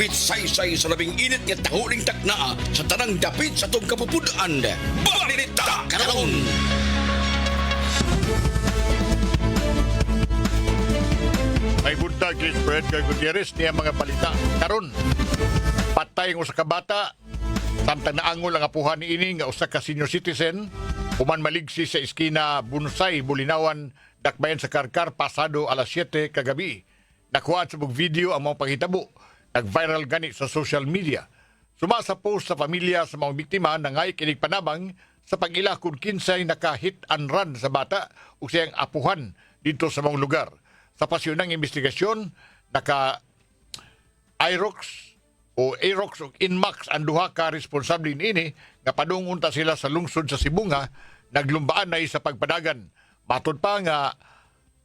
Bitsay-say sa labing init nga tahuling takna sa tanang dapit sa tong kapupunan. Balita karon. May buntag Chris Brett kay Gutierrez niya mga balita karon. Patay ng usa ka bata samtang naangol ang apuhan ni ini nga usa ka senior citizen human maligsi sa iskina Bunsay, Bulinawan, Dakbayan sa Karkar pasado alas 7 kagabi. Nakuha sa video ang mga panghitabo. Nag-viral gani sa social media. Suma sa post sa pamilya sa mga biktima nangay kinig panabang sa pag-ila kung kinsay naka-hit and run sa bata o siyang apuhan dito sa mga lugar. Sa pasyonang investigasyon, naka-IROX o AROX o INMAX ang duha ka responsable niini nga padungunta sila sa lungsod sa Sibunga, naglumbaan na sa pagpadagan. Matod pa nga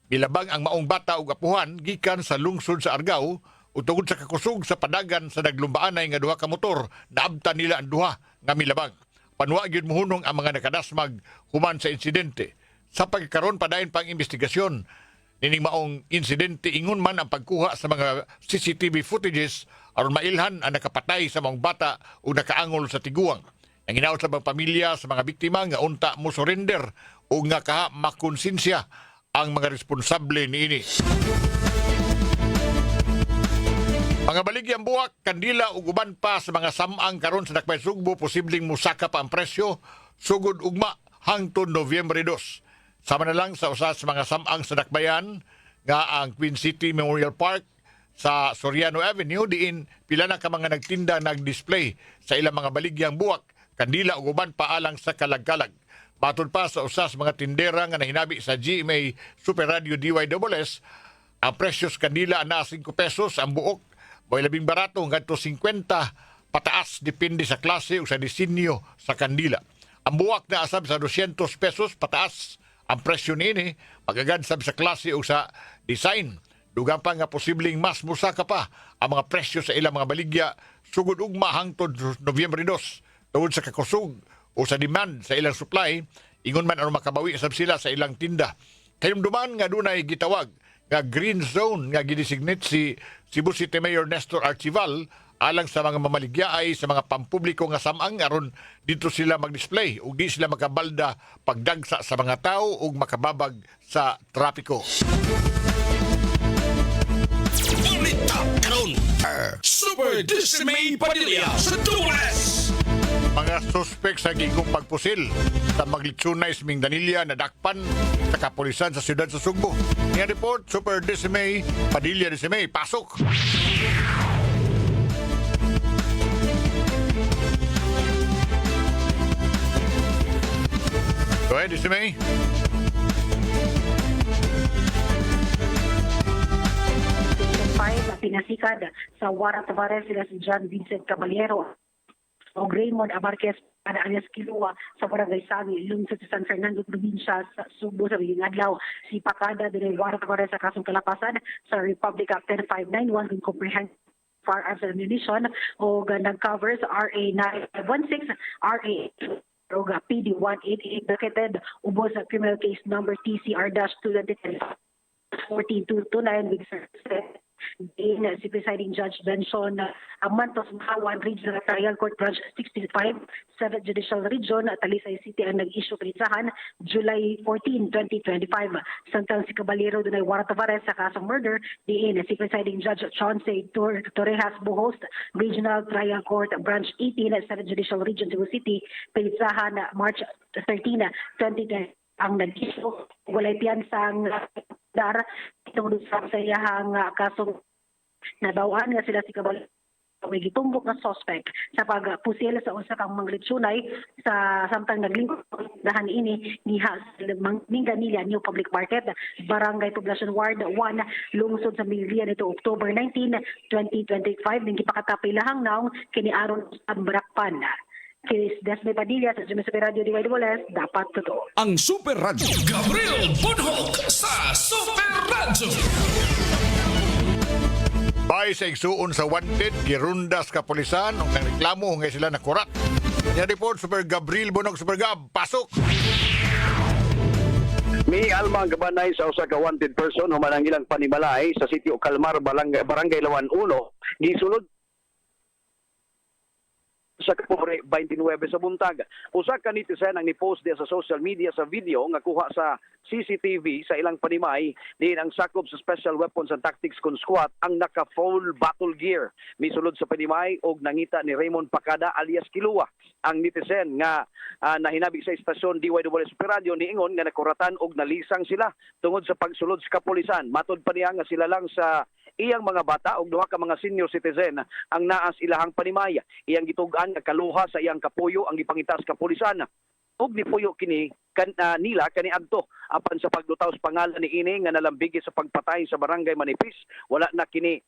bilabang ang maong bata ug apuhan gikan sa lungsod sa Argao ug tungod sa kakusog sa padagan sa naglumbaan nga duha ka motor, naabtan nila ang duha nga milabang. Panwa gyud mohunong ang mga nakadasmag human sa insidente. Sa pagkaron padayon pang investigasyon nining maong insidente ingon man ang pagkuha sa mga CCTV footages aron mailhan ang nakapatay sa mga bata o nakaangol sa tiguang. Ang hinaut sa mga pamilya sa mga biktima nga unta mo surrender o nga kaha makonsensya ang mga responsable niini. Mga baligyang buwak, kandila ug uban pa sa mga samang karon sa Dakbayan Sugbo posibleng musaka pa ang presyo sugod ugma hangtod Nobyembre 2. Sama na lang sa usa sa mga samang sa Dakbayan nga ang Queen City Memorial Park sa Soriano Avenue diin pila na ka mga nagtinda nag-display sa ilang mga baligyang buwak, kandila ug uban pa alang sa kalag-kalag. Matod pa sa usa sa mga tindera nga nahinabi sa GMA Super Radio DYSS, ang presyos kandila na 5 pesos ang buok, boy labing barato ngadto 50 pataas depende sa klase o sa disenyo sa kandila. Ang buwak na asab sa 200 pesos pataas ang presyo niini, magagad sab sa klase o sa design. Dugang pa nga posibleng mas musaka pa ang mga presyo sa ilang mga baligya sugod ugma hangtod Nobyembre 2 tungod sa kakusog o sa demand sa ilang supply, ingon man ano makabawi sab sila sa ilang tinda. Kayumduman nga dunay gitawag nga green zone nga gidesignate si Cebu City Mayor Nestor Archival alang sa mga mamaligyaay sa mga pampubliko nga samang aron dito sila mag-display ug di sila makabalda pagdagsa sa mga tao ug makababag sa trapiko. Balita karon. Super Dismay Padilla sa Dulas. Mga suspek sa gigong pagpusil sa maglitsunay sa Mindanilla na dakpan sa kapulisan sa siyudad sa Sugbo. Nga report, Super Dismay Padilla Dismay, pasok! Go ahead, Dismay. Pinasikad sa Wara Tavares sila si John Vincent Caballero o Raymond Abarquez para alias Kilua sa Barangay Sami, lungsod sa San Fernando, probinsya sa Subo sa Biling Adlaw. Si Pakada din ay Wara Tavares sa kasong kalapasan sa Republic Act 10591 ng Comprehensive Firearms and Ammunition o nag-cover sa RA 9516, RA Roga PD 188 located ubos sa criminal case number TCR-210 14229 with services in si Presiding Judge Benson Amantos Mahawan Regional Trial Court Branch 65 7th Judicial Region Talisay City ang nag-issue pinitsahan July 14, 2025. Samtang si Caballero dunay Wara Tavares sa kasong murder diin si Presiding Judge Chauncey Torrejas Buhost Regional Trial Court Branch 18 7th Judicial Region Cebu City pinitsahan March 13, 2020 ang nag-issue walay piyansang dar tungod sa sayahang kasong nadawaan nga sila si Caballero may gitumbok na suspect sa pagpusil sa usa kang manglitsunay sa samtang naglingkod dahan ini diha sa Mindanilla New Public Market, Barangay Poblacion Ward 1, lungsod sa Mindanilla nito October 19, 2025 ning gipakatapay lahang naong kini aron sa Barakpan. Kiris Desme Padilla sa Super Radio DYSS, dapat totoo. Ang Super Radio. Gabriel Bunhok sa Super Radio. Bay sa igsuon sa wanted, girundas kapulisan, ang nangreklamo nga sila nakurat. Yan report, Super Gabriel Bunhok, Super Gab, pasok! May almang gabanay sa usa ka wanted person human ang ilang panimalay sa City of Calmar, Barangay Lawan 1, gisunod sa Kapore 29 sa buntag. Usa ka netizen ang ni-post diya sa social media sa video nga kuha sa CCTV sa ilang panimay din ang sakop sa Special Weapons and Tactics con Squad ang naka-full battle gear misulod sa panimay og nangita ni Raymond Pacada alias Kilua. Ang netizen nga nahinabi sa istasyon DYWS Super Radio niingon nga nakuratan og nalisang sila tungod sa pagsulod sa kapulisan. Matod pa niya nga sila lang sa iyang mga bata og duha ka mga senior citizen ang naas ilahang panimay. Iyang gitugan nga kaluha sa iyang kapuyo ang gipangita sa kapulisan. Og nipuyo kini nila kaniadto apan sa pagdutaw sa pangalan ni ini nga nalambigi sa pagpatay sa barangay Manipis, wala na kini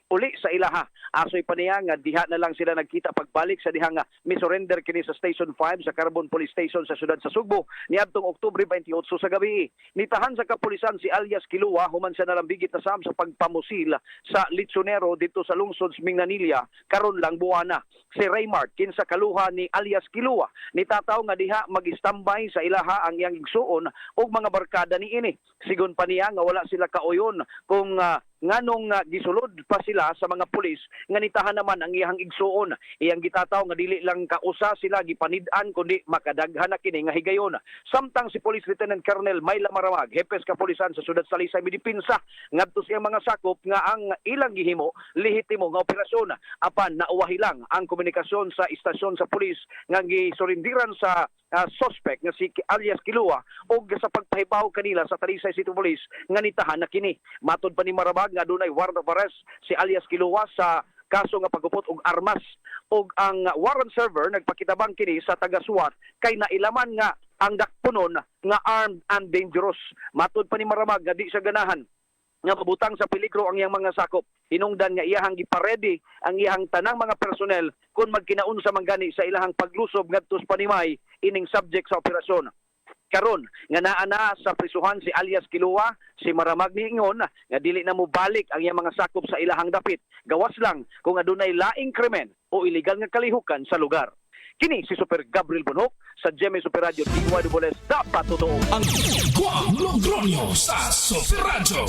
uli sa ilaha. Asoy pa niya nga diha na lang sila nagkita pagbalik sa diha nga mi-surrender kini sa Station 5 sa Carbon Police Station sa siyudad sa Sugbo niadtong Oktubre 28 sa gabi. Nitahan sa kapulisan si alias Kilua human sa nalambigit na sa pagpamusil sa Litsonero dito sa lungsod Minganilla karon lang buwana. Si Raymart kinsa kaluha ni alias Kilua nitataw nga diha mag-standby sa ilaha ang iyang igsuon og mga barkada ni ini. Sigon pa niya nga wala sila kauyon kung nganong gisulod pa sila sa mga pulis nga nitahan naman ang iyang igsuon. Iyang gitataw nga dili lang kausa sila gipanid-an kundi makadaghan na kini nga higayon. Samtang si Police Lieutenant Colonel Myla Maramag, hepes kapulisan sa siyudad Salisay midipinsa ngadto sa mga sakop nga ang ilang gihimo lehitimo nga operasyon apan nauwahi lang ang komunikasyon sa istasyon sa pulis nga gisurindiran sa suspect nga si alias Kilua og sa pagpahibaw kanila sa Talisay City Police nga nitahan na kini. Matod pa ni Maramag nga dunay warrant of arrest si alias Kilua sa kaso nga pagupot og armas og ang warrant server nagpakitabang kini sa taga-SWAT kay nailaman nga ang dakpunon nga armed and dangerous. Matod pa ni Maramag nga di siya ganahan nga mabutang sa peligro ang iyang mga sakop. Hinungdan nga iyahang giparedy ang iyahang tanang mga personnel kung magkinaunsa man gani sa ilahang paglusob ngadto sa panimay ining subject sa operasyon. Karon nga naa na sa prisuhan si alias Kilua, si Maramag niingon nga dili na mo balik ang iyang mga sakop sa ilahang dapit. Gawas lang kung adunay laing krimen o illegal nga kalihukan sa lugar. Kini si Super Gabriel Bonhoc sa GMA Super Radio DYWS dapat totoo. Ang Guam Logronyo sa Super Radio.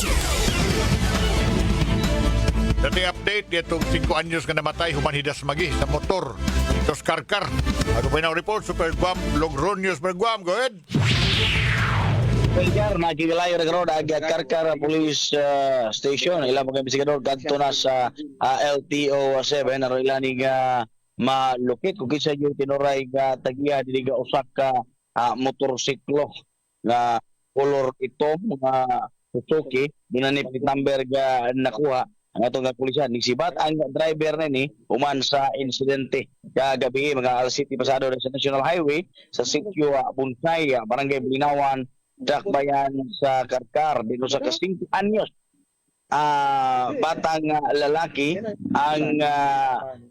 Dati update itong 5 anyos nga namatay humanhidas magi sa motor. Ito sa Karkar. Ako pa na report Super Guam Logronyo Super Guam. Go ahead. Pelgar nakikilayo na karon ang Karkar Police Station. Ilang mga investigador kadto na sa LTO 7 aron ilaning malukit kung kinsa yung tinuray nga tagiya dili ga usa ka motorsiklo nga color itom nga Suzuki dinani plate number ga nakuha ang atong pulisan nigsibat ang driver ni human sa insidente kagabi mga alas 7 pasado sa National Highway sa sitio Bunsay barangay Bulinawan Dakbayan sa Karkar dito sa 5 anyos batang lalaki ang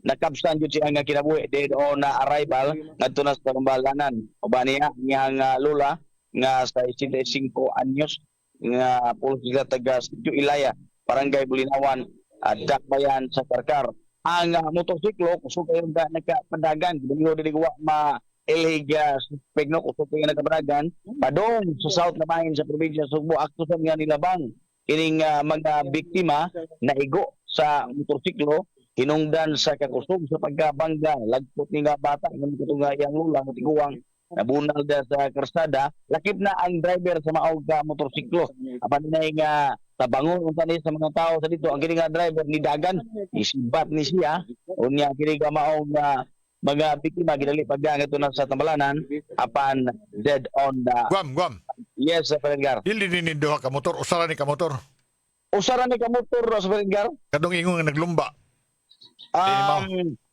nakabstan jud siya nga kinabuhi dead on arrival ngadto na sa Balanan uban niya ang lola nga sa 65 anyos nga pulos sila taga Sitio Ilaya barangay Bulinawan Dakbayan sa Karkar ang motorsiklo kusog kayo nga nagkapadagan dili digwa ma Eliga Pegno kusog kayo nagkapadagan padong sa South Namahin sa probinsya Sugbo akto sa nga nilabang kining mga biktima na igo sa motorsiklo hinungdan sa kakusog sa pagkabangga lagpot ni nga bata ng nga iyang lula nga tiguang nabunal da sa karsada lakip na ang driver sa maog ka motorsiklo apan na nga tabangon unta ni sa mga tao sa dito ang kini nga driver ni dagan isibat ni siya unya kini nga maog nga mga biktima gidali paggangato na sa Tambalanan apan dead on the Guam. yes sa Pelgar. Dili ni duha ka motor, usara ni ka motor. Usara ni ka motor sa Pelgar. Kadong ingon nga naglumba.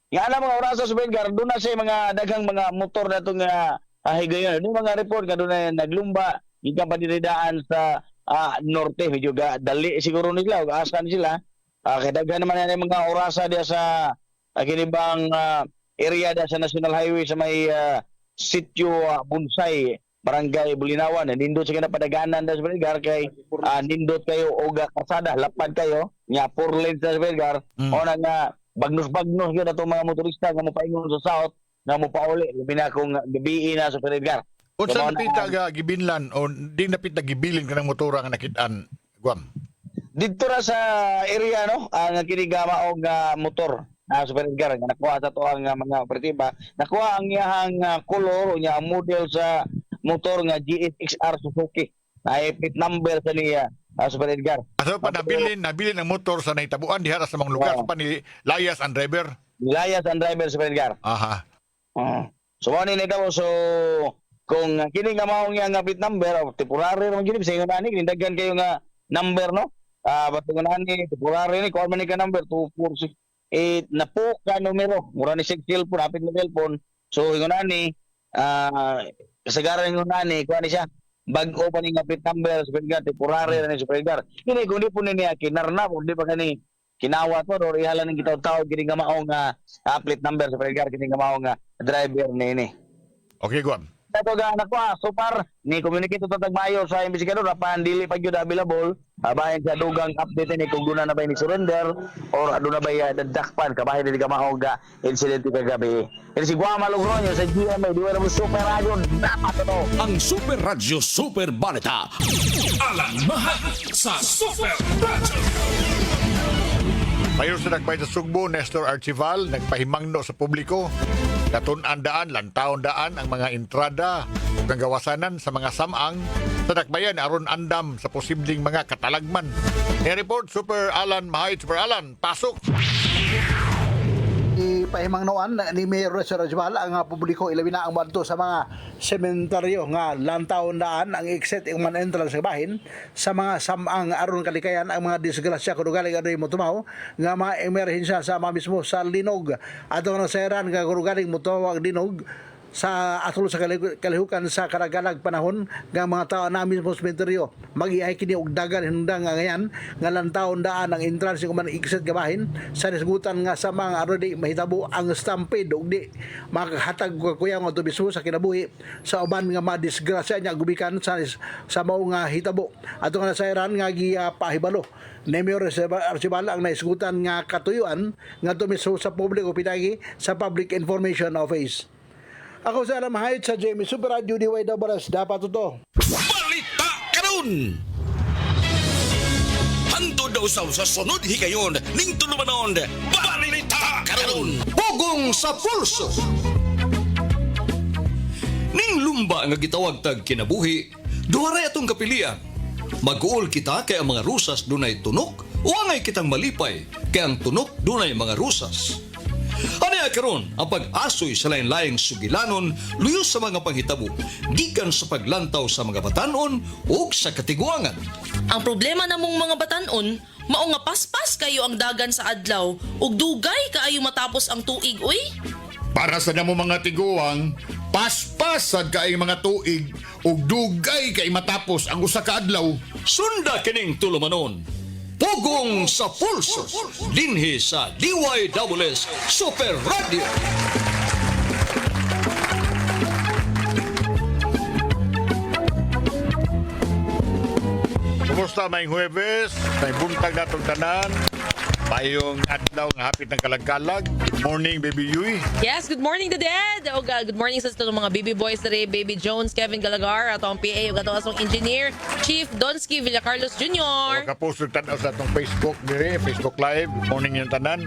Nga alam mga oras sa Pelgar, doon na sa mga daghang mga motor na itong higayon. Yung mga report nga doon na naglumba, yung kapandiridaan sa norte, medyo dali siguro nila, o asan sila. Kaya daghan naman yan yung mga orasa diya sa kinibang area da sa National Highway sa may sitio Bunsay barangay Bulinawan nindot sa kinapadaganan da sa Pelgar kay nindot kayo og kasada lapad kayo nya 4 lanes sa Pelgar o na nga bagnos gyud ato mga motorista nga mopaingon sa south nga mopauli labi na kung gabi na sa Pelgar Unsa napita ga gibinlan o di napita gibilin kanang motora nga nakit-an Guam. dito ra sa area no ang kinigama og motor Super Edgar nga nakuha sa to ang mga operatiba, nakuha ang iyang color o ang model sa motor nga GSX-R Suzuki. Na plate number sa niya Super Edgar. Aso pa nabilin ang motor sa naitabuan diha sa mga lugar pa ni layas ang driver. Layas ang driver Super Edgar. Aha. So ano ni daw so kung kini nga mao nga plate number temporary ra gyud sa ingon ani kindagan kayo nga number no. Batungan ani temporary ni kuan man ni ka number 246 na po ka numero mura ni sig cellphone hapit na cellphone. So ingon ani kasagaran ingon ani kuan ni siya bag-o pa ni nga plate number Super Edgar temporary ra ni Super Edgar. Kini kung di po niya kinarna kung di pa kani kinawat mo or ihalan ng gitaw-taw kini nga mao nga plate number Super Edgar kini nga mao nga driver ni. Okay, go on. Ito ga anak ko so far ni communicate to tagmayo sa investigador apan dili pa gyud available bahin sa dugang update ni kung duna na ba ni surrender or aduna ba dadakpan kabahin dili ka mao ga incident kagabi. Ini si Guama Logroño sa GMA di wala mo super radio dapat to. Ang Super Radyo Super Balita. Alang mahal sa Super Radyo. Mayor sa Dakbay sa Sugbo, Nestor Archival, nagpahimangno sa publiko. Katun-andaan, lantaon-daan ang mga entrada ug ang gawasanan sa mga samang sa Dakbayan aron andam sa posibleng mga katalagman. I-report Super Alan Mahay. Super Alan, pasok! Ipahimang noan ni Mayor Rajabal ang publiko ilabi na ang banto sa mga sementeryo nga lantaon daan ang exit ang man entrance sa bahin sa mga samang aron kalikayan ang mga disgrasya kuno galing adoy mo tumaw nga mga emerhensya sa mga mismo sa linog ato na seran nga kuno galing mo tumaw ang linog sa atol sa kalihukan sa karagalag panahon nga mga tao namin sa sementeryo mag-ihay kini og dagan hinungdan nga ngayan nga lantaon daan ang entrance kung man exit gabahin sa nisgutan nga sa mga arodi mahitabo ang stampede og di makahatag kuya nga tubiso sa kinabuhi sa uban nga madisgrasya niya gubikan sa mao nga hitabo ato nga nasayran nga gipahibalo ni Mayor Archibald ang naisgutan nga katuyuan nga tumiso sa publiko pinagi sa Public Information Office. Ako sa Alam Hayat sa Jamie Super Radio Diway Dabaras. Dapat ito. Balita karon. Hantod daw sa sunod higayon ning tulumanon. Balita karon. Pugong sa pulso. Ning lumba nga gitawag tag kinabuhi, duharay atong kapilian. Mag-uol kita kay ang mga rusas dunay tunok o angay kitang malipay kay ang tunok dunay mga rusas. Ano karon ang pag-asoy sa lain-laing sugilanon luyo sa mga panghitabo gikan sa paglantaw sa mga batanon o sa katiguangan. Ang problema namong mga batanon, mao nga paspas kayo ang dagan sa adlaw ug dugay kaayo matapos ang tuig uy. Para sa namo mga tiguang, paspasad kay mga tuig ug dugay kay matapos ang usa ka adlaw. Sunda kining tulumanon. Pugong sa pulso. Dinhi sa DYWS Super Radio. Kumusta may Huwebes? May buntag natong tanan. Mayong adlaw nga hapit ng kalagkalag. Good morning, Baby Yui. Yes, good morning to Dad. O good morning sa itong mga baby boys dere, Baby Jones, Kevin Galagar, atong PA ug atong asong engineer, Chief Donsky Villacarlos Jr. Kapost tanaw sa atong Facebook dire, Facebook Live. Good morning yung tanan.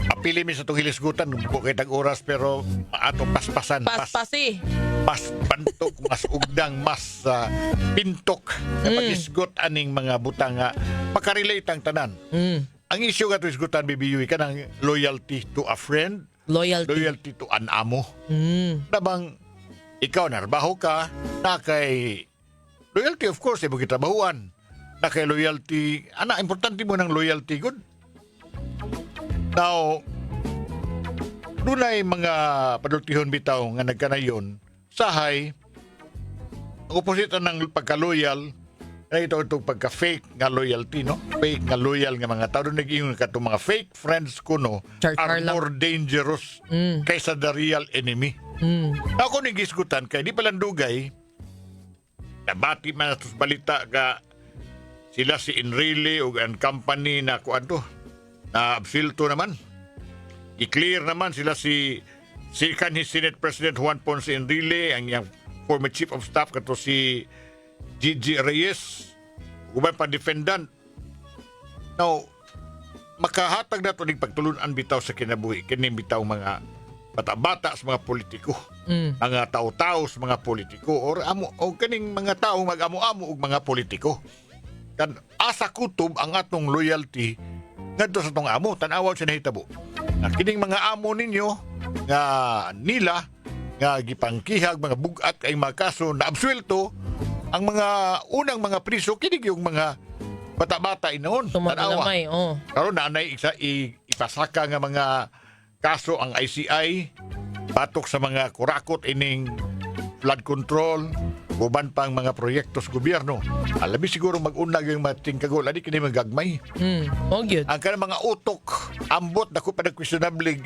Apili mi sa itong hilisgutan. Buko kay tag-oras pero atong paspasan. Paspasi. Mas bantok, mas ugdang, mas pintok na pag-isgot aning mga butang nga makarelate ang tanan. Ang issue nga to isgutan, Baby Yui, ka ng loyalty to a friend, loyalty to an amo. Nabang ikaw narbaho ka, na kay loyalty of course, ibo kitrabahuan. Na kay loyalty, importante mo ng loyalty, good. Now, dunay mga padultihon bitaw nga nagkanayon, sahay, ang oposita ng pagka-loyal, na itong pagka-fake nga loyalty, no? Fake nga loyal nga mga tao. Doon nag-iyon ka itong mga fake friends ko, no? Are more dangerous kaysa the real enemy. Ako nag-isgutan kay di palang dugay, nabati man sa balita ka sila si Enrile o ang company na kuan to, na absilto naman. I-clear naman sila si kanhi Senate President Juan Ponce Enrile, ang yung former Chief of Staff kato si Gigi Reyes, ubay pa defendant. Now, makahatag na ito ng pagtulunan bitaw sa kinabuhi, kini bitaw mga bata-bata sa mga politiko, mga tao-tao sa mga politiko, o kaning mga tao mag-amo-amo og mga politiko. Kan asa kutob ang atong loyalty ngadto sa tong amo, tan-awan sa nahitabo. Kining mga amo ninyo nga nila nga gipangkihag mga bugat kay mga kaso na absuelto, ang mga unang mga priso kining yung mga bata-bata inoon. Tumatalamay, oh. Karon na anay ipasaka nga mga kaso ang ICI batok sa mga kurakot ining flood control, uban pang mga proyekto sa gobyerno. Alabi siguro mag-unag yung mating kagol, adi kini magagmay. Oh, good. Ang kanang mga utok, ambot na ko pa questionable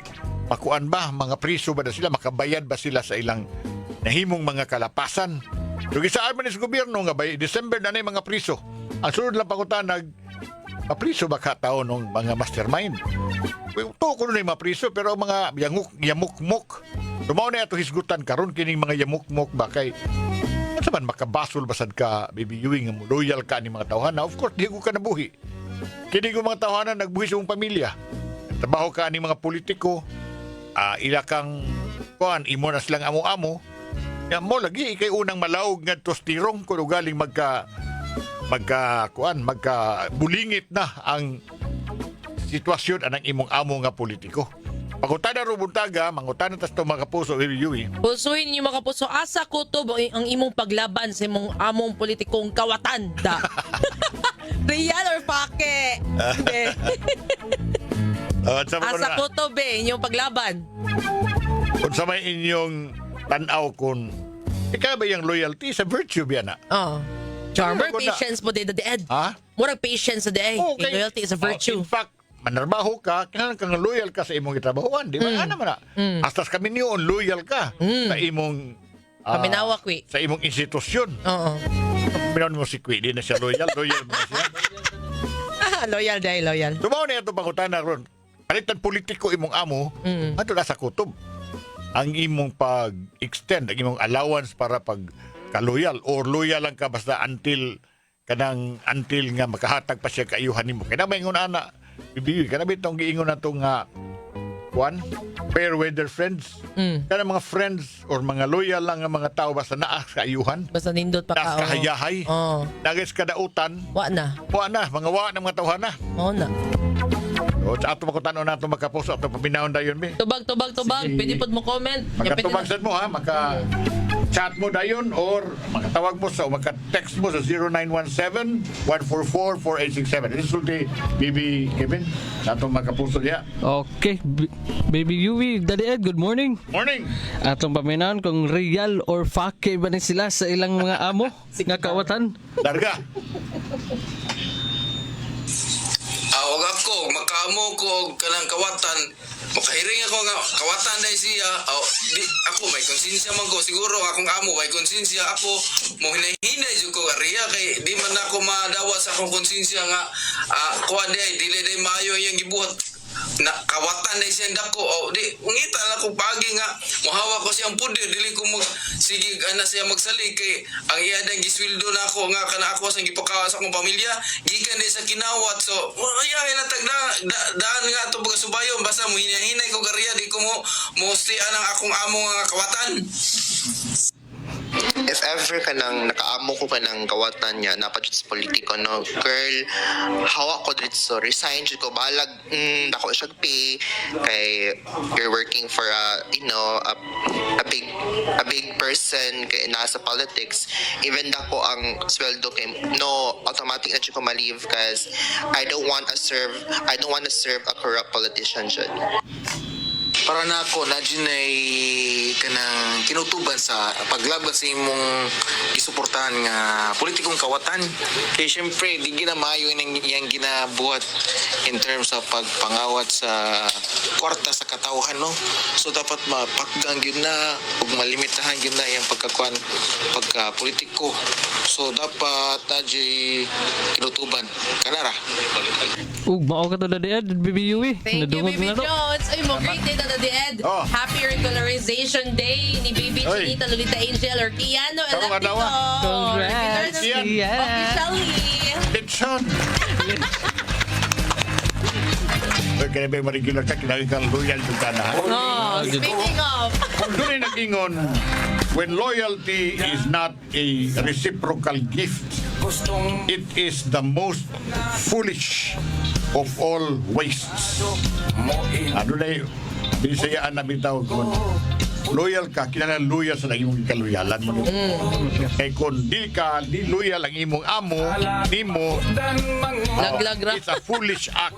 makuan ba, mga priso ba na sila, makabayad ba sila sa ilang nahimong mga kalapasan. Yung isaan man sa gobyerno nga by December na na mga priso. Ang sunod lang pakutan mapriso ba kataon ng mga mastermind? Ito ko na yung mapriso pero mga yamuk-muk. Tumaw na ito hisgutan karon kining mga yamuk-muk ba kay ano man makabasol basad ka bibiyuing mo loyal ka ni mga tawhana. Of course, di ko ka nabuhi. Kini ko mga tawhana nagbuhi sa mong pamilya. Trabaho ka ni mga politiko, ila kang imo na silang amo-amo. Ya mo lagi ikay unang malawog ngadto tirong kuno galing bulingit na ang sitwasyon anang imong amo nga politiko. Pagutana ro buntaga, mangutana tas to mga kapuso Yui. Pusuhin niyo mga kapuso, asa kutob ang imong paglaban sa imong among politikong kawatan da. Real or pake? Asa kutob inyong paglaban. Kung sa may inyong tanaw kun ikaw ba yung loyalty sa virtue biya na? Oh. Charmer, Ano, patience po day dead. Ha? Murag patience sa day. Okay. Loyalty is a virtue. In fact, manarbaho ka, kailangan kang loyal ka sa imong itrabahoan. Di ba? Ano man na? Astas kami niyo, loyal ka sa imong Paminawa, Kwi. sa imong institusyon. Oo. Pinon mo si Kwi, di na siya loyal. Loyal mo na siya. Loyal day, loyal. Tumaw na ito pangutana ron. Palitan politiko imong amo, ato na sa kutob. Ang imong pag-extend, ang imong allowance para pag-loyal or loyal lang ka basta until nga makahatag pa siya kaayuhan nimo. Kaya naman ingon ana, bibiyoy, kaya naman itong giingon na itong fair weather friends. Kaya mga friends or mga loyal lang nga mga tao basta naas kaayuhan. Basta nindot pa Naas ka. kahayahay. Oo. Nagis kadautan. Wa na. Mga wa ng mga tawhana. Oo na. O sa ato makutanon nato makapuso ato paminahon dayon mi. Tubag. Pwede po mo comment. Magkatubag sad mo ha, chat mo dayon or makatawag mo sa maka-text mo sa 0917-144-4867. This will be BB Kevin. Sa atong makapuso diya. Okay, Baby Yui, Daddy Ed, good morning. Morning. Atong paminaon kung real or fake ba ni sila sa ilang mga amo nga kawatan. Darga. Awag ako, makaamo ko og kanang kawatan. Makahiring ako nga kawatan dai siya. Di ako may konsensya man ko siguro akong amo may konsensya ako mo hinay-hinay jud ko ariya kay di man ako madawa sa akong konsensya nga kuan dai dili dai maayo yang gibuhat na kawatan dai siya dako di ngita na ko pagi nga mohawa ko siyang puder dili ko mag sige ana siya magsalig kay ang iya dang gisweldo na ako nga kana ako sa gipakawa sa akong pamilya gikan dai sa kinawat so ayahay na daan nga ato pag subayon basta mo hinay ko kariya di ko mo stay anang akong amo nga kawatan. If ever ka nang nakaamo ko ka ng kawatan niya, napadjud sa politiko, no? Girl, hawa ko dito, resign jud ko, balag, dako siya pay, kay you're working for a big person, kay nasa politics, even dako ang sweldo kay, no, automatic na jud ko ma-leave, cause I don't want to serve a corrupt politician jud. Para na ako na ay kanang kinutuban sa paglaban sa imong gisuportahan nga politikong kawatan kay syempre di ginamayo yang ginabuhat in terms of pagpangawat sa kwarta sa katawhan no so dapat mapakgang yun na ug malimitahan yun na yang pagka politiko so dapat nadjay kinutuban kanara. Mao ka to Daddy Ed, Baby Yui. Thank you, Baby Jones. Ay, mo great day na the Ed. Oh. Happy regularization day ni Baby Oy. Chinita, Lolita Angel, or Kiano Karong Elapito. Congrats, Kian. Kian. Officially. Lechon. Kaya ba regular ka, kinagin kang loyal yung kana. Oh, speaking of. Kung doon ay nag-ingon, when loyalty is not a reciprocal gift, it is the most foolish of all wastes. Ano na yun? Bisayaan na bitaw ko. Loyal ka, kinahanglan loyal sa imong kaluyalan mo. Kay kung di loyal ang imong amo, nimo, Laglag ra. it's a foolish act.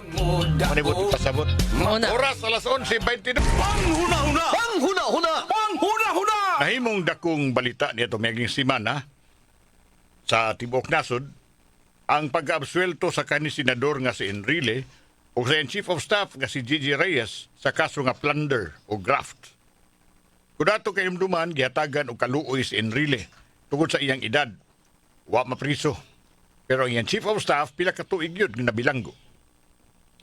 Manibot pasabot. Una. Oras alas 11:22. Nahimong dakong balita nito mayaging simana sa Tibok Nasod ang pag-absuelto sa kani senador nga si Enrile o sa Chief of Staff nga si Gigi Reyes sa kaso nga plunder o graft. Kudato kay dumduman gihatagan og kaluoy si Enrile tungod sa iyang edad. Wa mapriso. Pero ang iyang Chief of Staff pila ka tuig yun nga nabilanggo.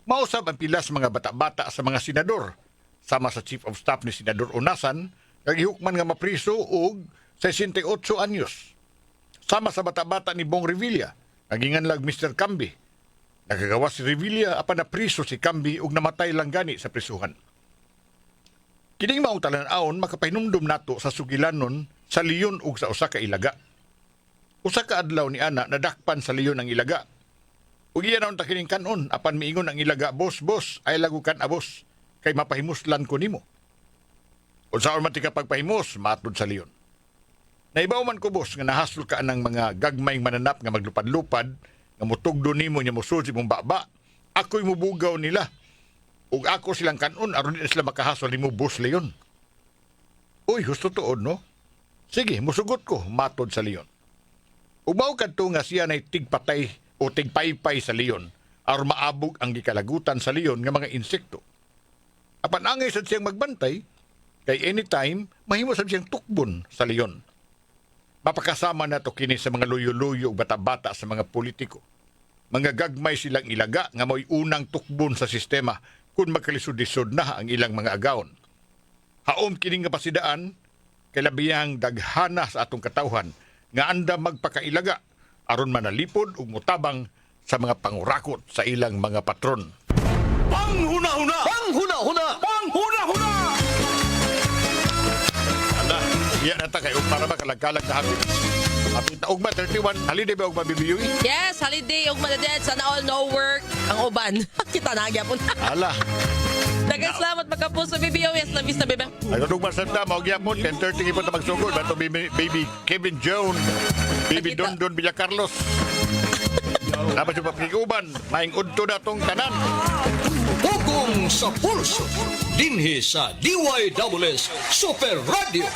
Mausab ang pilas mga bata-bata sa mga senador sama sa Chief of Staff ni Senador Unasan kagihukman nga mapriso og 68 anyos. Sama sa bata-bata ni Bong Revilla, naginganlag Mr. Cambi. Nagagawa si Revilla apan na priso si Cambi ug namatay lang gani sa prisuhan. Kining maong talan-aon makapahinumdum nato sa sugilanon sa leyon ug sa usa ka ilaga. Usa ka adlaw ni ana nadakpan sa leyon ang ilaga. Ug iya naon ta kining kanon apan miingon ang ilaga, "Boss, ay lagu kan abos kay mapahimuslan ko nimo." Unsaon man ti ka pagpahimos matud sa leyon. Naibaw man ko, boss, nga nahasol ka ng mga gagmayng mananap nga maglupad-lupad nga mutugdo nimo nya musud si mong baba. Ako'y mubugaw nila. Ug ako silang kanon aron di sila makahasol nimo, boss leyon. Uy, husto tuod, no? Sige, musugot ko, matod sa leyon. Ubaw kadto nga siya nay tigpatay o tigpaypay sa leyon aron maabog ang gikalagutan sa leyon nga mga insekto. Apan angay sad siyang magbantay kay anytime mahimo sad siyang tukbon sa leyon. Mapakasama na to kini sa mga luyo-luyo bata-bata sa mga politiko. Mga gagmay silang ilaga nga mo'y unang tukbon sa sistema kung magkalisod-lisod na ang ilang mga agawon. Haom kining nga pasidaan kay labihang daghana sa atong katawhan nga anda magpakailaga aron manalipod ug mutabang sa mga pangurakot sa ilang mga patron. Panghuna-huna! Panghuna-huna! Panghuna-huna! Iya na ta kayo para ba kalag-kalag na hapit. Hapit na ugma 31, holiday ba ugma bibiyuy? Yes, holiday ug madadad sana all no work ang uban. Kita na gyapon. Ala. Daghang salamat magkapuso BBOS na vista bebe. Ay ugma sa ta mao gyapon 10:30 ipon ta magsugod bato baby Kevin Jones, baby Nakita. Don Villa Carlos. Dapat yung papiguban, maing udto na tong tanan. Pugong sa pulso. Dinhi sa DYWS Super Radio.